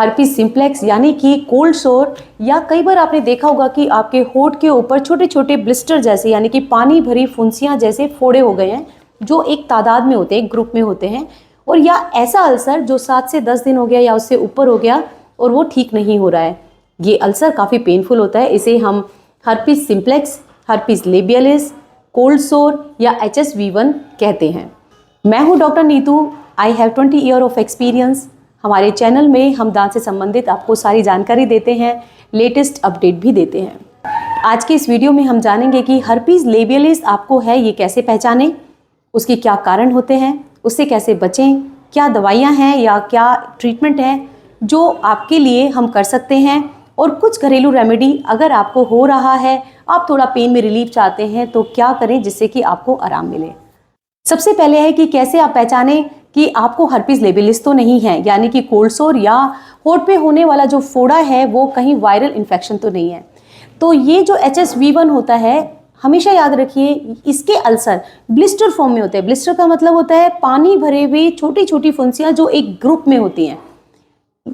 Herpes simplex यानी कि cold सोर, या कई बार आपने देखा होगा कि आपके होंठ के ऊपर छोटे छोटे ब्लिस्टर जैसे यानी कि पानी भरी फुंसियाँ जैसे फोड़े हो गए हैं, जो एक तादाद में होते हैं, एक ग्रुप में होते हैं, और या ऐसा अल्सर जो 7 से 10 दिन हो गया या उससे ऊपर हो गया और वो ठीक नहीं हो रहा है। ये अल्सर काफ़ी पेनफुल होता है। इसे हम हर्पीज सिंप्लेक्स, हर्पीज लेबियलिस, कोल्ड सोर या HSV1 कहते हैं। मैं हूँ doctor Neetu. I have 20 year of experience. हमारे चैनल में हम दांत से संबंधित आपको सारी जानकारी देते हैं, लेटेस्ट अपडेट भी देते हैं। आज की इस वीडियो में हम जानेंगे कि हर्पीज लेबियलिस आपको है, ये कैसे पहचानें, उसके क्या कारण होते हैं, उससे कैसे बचें, क्या दवाइयाँ हैं या क्या ट्रीटमेंट है जो आपके लिए हम कर सकते हैं, और कुछ घरेलू रेमेडी अगर आपको हो रहा है, आप थोड़ा पेन में रिलीफ चाहते हैं तो क्या करें जिससे कि आपको आराम मिले। सबसे पहले है कि कैसे आप पहचानें कि आपको हर्पीज लेबियलिस तो नहीं है, यानी कि कोल्ड सोर या होंठ पे होने वाला जो फोड़ा है वो कहीं वायरल इन्फेक्शन तो नहीं है। तो ये जो HSV1 होता है, हमेशा याद रखिए इसके अल्सर ब्लिस्टर फॉर्म में होते हैं। ब्लिस्टर का मतलब होता है पानी भरे हुए छोटी छोटी फुंसियाँ जो एक ग्रुप में होती हैं।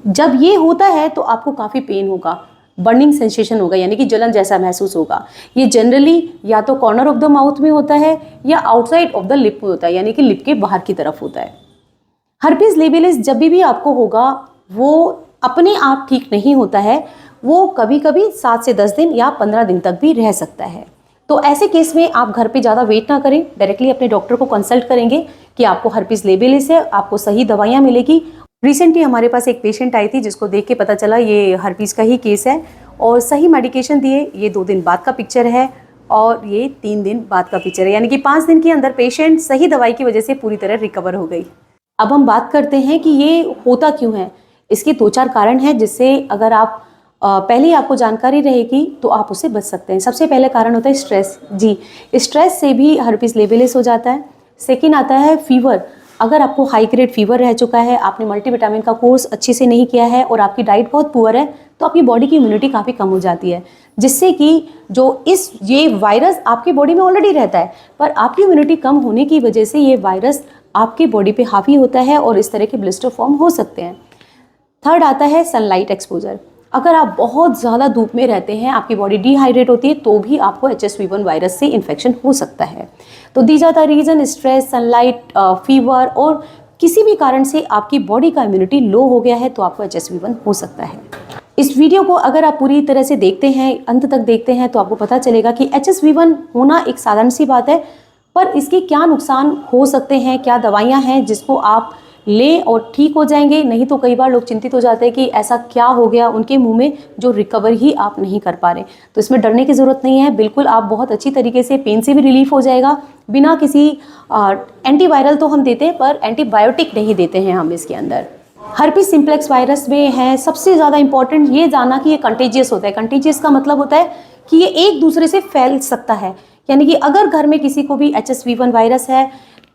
जब ये होता है तो आपको काफ़ी पेन होगा, बर्निंग सेंसेशन होगा, यानी कि जलन जैसा महसूस होगा। ये जनरली या तो कॉर्नर ऑफ द माउथ में होता है या आउटसाइड ऑफ द लिप में होता है, यानी कि लिप के बाहर की तरफ होता है। हर्पीज लेबियलिस जब भी आपको होगा वो अपने आप ठीक नहीं होता है, वो कभी कभी 7 से 10 दिन या 15 दिन तक भी रह सकता है। तो ऐसे केस में आप घर पे ज़्यादा वेट ना करें, डायरेक्टली अपने डॉक्टर को कंसल्ट करेंगे कि आपको हर्पीज लेबियलिस है, आपको सही दवाइयाँ मिलेगी। रिसेंटली हमारे पास एक पेशेंट आई थी जिसको देख के पता चला ये हर्पीज का ही केस है, और सही मेडिकेशन दिए। ये 2 दिन बाद का पिक्चर है और ये 3 दिन बाद का पिक्चर है, यानी कि 5 दिन के अंदर पेशेंट सही दवाई की वजह से पूरी तरह रिकवर हो गई। अब हम बात करते हैं कि ये होता क्यों है। इसके 2-4 कारण हैं जिससे अगर आप पहले ही आपको जानकारी रहेगी तो आप उससे बच सकते हैं। सबसे पहले कारण होता है स्ट्रेस। जी, स्ट्रेस से भी हर्पीज लेबियलिस हो जाता है। सेकेंड आता है फीवर। अगर आपको हाई ग्रेड फीवर रह चुका है, आपने मल्टीविटामिन का कोर्स अच्छे से नहीं किया है और आपकी डाइट बहुत पुअर है, तो आपकी बॉडी की इम्यूनिटी काफ़ी कम हो जाती है, जिससे कि जो ये वायरस आपकी बॉडी में ऑलरेडी रहता है, पर आपकी इम्यूनिटी कम होने की वजह से ये वायरस आपकी बॉडी पे हावी होता है और इस तरह के ब्लिस्टर फॉर्म हो सकते हैं। थर्ड आता है सनलाइट एक्सपोजर। अगर आप बहुत ज़्यादा धूप में रहते हैं, आपकी बॉडी डिहाइड्रेट होती है, तो भी आपको HSV1 वायरस से इन्फेक्शन हो सकता है। तो these are the reason, stress, sunlight, fever, और किसी भी कारण से आपकी बॉडी का इम्यूनिटी लो हो गया है तो आपको HSV1 हो सकता है। इस वीडियो को अगर आप पूरी तरह से देखते हैं, अंत तक देखते हैं, तो आपको पता चलेगा कि HSV1 होना एक साधारण सी बात है, पर इसके क्या नुकसान हो सकते हैं, क्या दवाइयाँ हैं जिसको आप लें और ठीक हो जाएंगे। नहीं तो कई बार लोग चिंतित हो जाते हैं कि ऐसा क्या हो गया उनके मुंह में जो रिकवर ही आप नहीं कर पा रहे। तो इसमें डरने की ज़रूरत नहीं है, बिल्कुल आप बहुत अच्छी तरीके से पेन से भी रिलीफ हो जाएगा, बिना किसी एंटीवायरल तो हम देते हैं पर एंटीबायोटिक नहीं देते हैं हम इसके अंदर। हर्पीज सिंप्लेक्स वायरस में है सबसे ज़्यादा इंपॉर्टेंट ये जानना कि ये कंटेजियस होता है। कंटेजियस का मतलब होता है कि ये एक दूसरे से फैल सकता है, यानी कि अगर घर में किसी को भी HSV1 वायरस है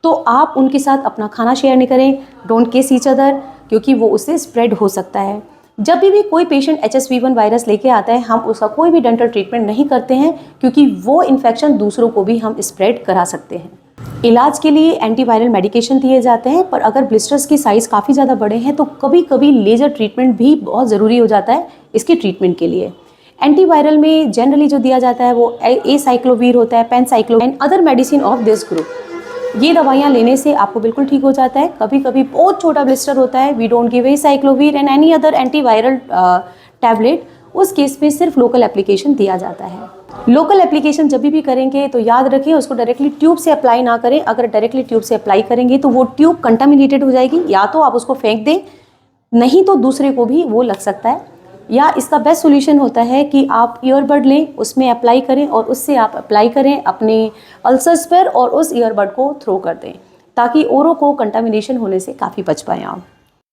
तो आप उनके साथ अपना खाना शेयर नहीं करें, डोंट किस ईच अदर, क्योंकि वो उससे स्प्रेड हो सकता है। जब भी कोई पेशेंट HSV1 वायरस लेके आता है, हम उसका कोई भी डेंटल ट्रीटमेंट नहीं करते हैं, क्योंकि वो इन्फेक्शन दूसरों को भी हम स्प्रेड करा सकते हैं। इलाज के लिए एंटीवायरल मेडिकेशन दिए जाते हैं, पर अगर ब्लिस्टर्स की साइज़ काफ़ी ज़्यादा बड़े हैं तो कभी कभी लेज़र ट्रीटमेंट भी बहुत ज़रूरी हो जाता है इसके ट्रीटमेंट के लिए। एंटीवायरल में जनरली जो दिया जाता है वो एसाइक्लोवीर होता है, penciclovir and other medicine of this group. ये दवाइयाँ लेने से आपको बिल्कुल ठीक हो जाता है। कभी कभी बहुत छोटा ब्लिस्टर होता है, we don't give acyclovir and any other antiviral tablet, उस केस में सिर्फ लोकल एप्लीकेशन दिया जाता है। लोकल एप्लीकेशन जब भी करेंगे तो याद रखें उसको डायरेक्टली ट्यूब से अप्लाई ना करें। अगर डायरेक्टली ट्यूब से अप्लाई करेंगे तो वो ट्यूब कंटामिनेटेड हो जाएगी, या तो आप उसको फेंक दें, नहीं तो दूसरे को भी वो लग सकता है। या इसका बेस्ट सोल्यूशन होता है कि आप ईयरबड लें, उसमें अप्लाई करें और उससे आप अप्लाई करें अपने अल्सर्स पर और उस ईयरबड को थ्रो कर दें, ताकि औरों को कंटामिनेशन होने से काफ़ी बच पाएँ आप।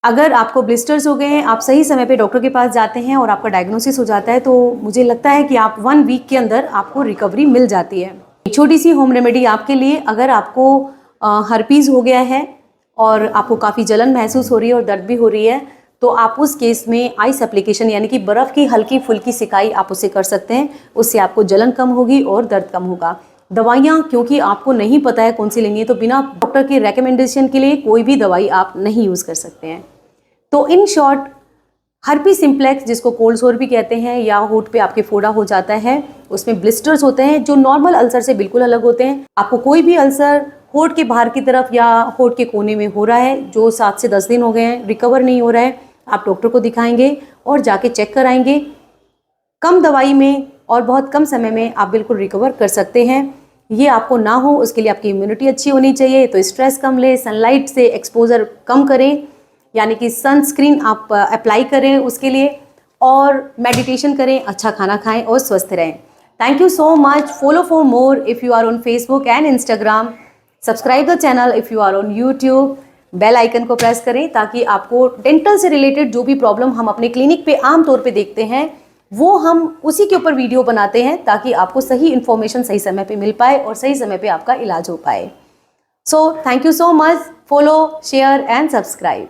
अगर आपको ब्लिस्टर्स हो गए हैं, आप सही समय पे डॉक्टर के पास जाते हैं और आपका डायग्नोसिस हो जाता है, तो मुझे लगता है कि आप 1 वीक के अंदर आपको रिकवरी मिल जाती है। एक छोटी सी होम रेमेडी आपके लिए, अगर आपको हर्पीज़ हो गया है और आपको काफ़ी जलन महसूस हो रही है और दर्द भी हो रही है, तो आप उस केस में आइस एप्लीकेशन यानी कि बर्फ़ की हल्की फुल्की सिकाई आप उसे कर सकते हैं। उससे आपको जलन कम होगी और दर्द कम होगा। दवाइयाँ क्योंकि आपको नहीं पता है कौन सी लेनी है, तो बिना डॉक्टर के रेकमेंडेशन के लिए कोई भी दवाई आप नहीं यूज़ कर सकते हैं। तो इन शॉर्ट हर्पी सिम्प्लेक्स, जिसको कोल्ड सोर भी कहते हैं, या होठ पे आपके फोड़ा हो जाता है, उसमें ब्लिस्टर्स होते हैं जो नॉर्मल अल्सर से बिल्कुल अलग होते हैं। आपको कोई भी अल्सर होठ के बाहर की तरफ या होठ के कोने में हो रहा है जो 7 से 10 दिन हो गए हैं, रिकवर नहीं हो रहा है, आप डॉक्टर को दिखाएंगे और जाके चेक कराएंगे। कम दवाई में और बहुत कम समय में आप बिल्कुल रिकवर कर सकते हैं। ये आपको ना हो उसके लिए आपकी इम्यूनिटी अच्छी होनी चाहिए, तो स्ट्रेस कम लें, सनलाइट से एक्सपोजर कम करें, यानी कि सनस्क्रीन आप अप्लाई करें उसके लिए, और मेडिटेशन करें, अच्छा खाना खाएं और स्वस्थ रहें। Thank you so much. Follow for more if you are on Facebook and Instagram. Subscribe the channel if you are on YouTube. Bell icon को प्रेस करें ताकि आपको डेंटल से रिलेटेड जो भी प्रॉब्लम हम अपने क्लिनिक पे आमतौर पे देखते हैं वो हम उसी के ऊपर वीडियो बनाते हैं, ताकि आपको सही इन्फॉर्मेशन सही समय पे मिल पाए और सही समय पे आपका इलाज हो पाए। So thank you so much. Follow, share and subscribe.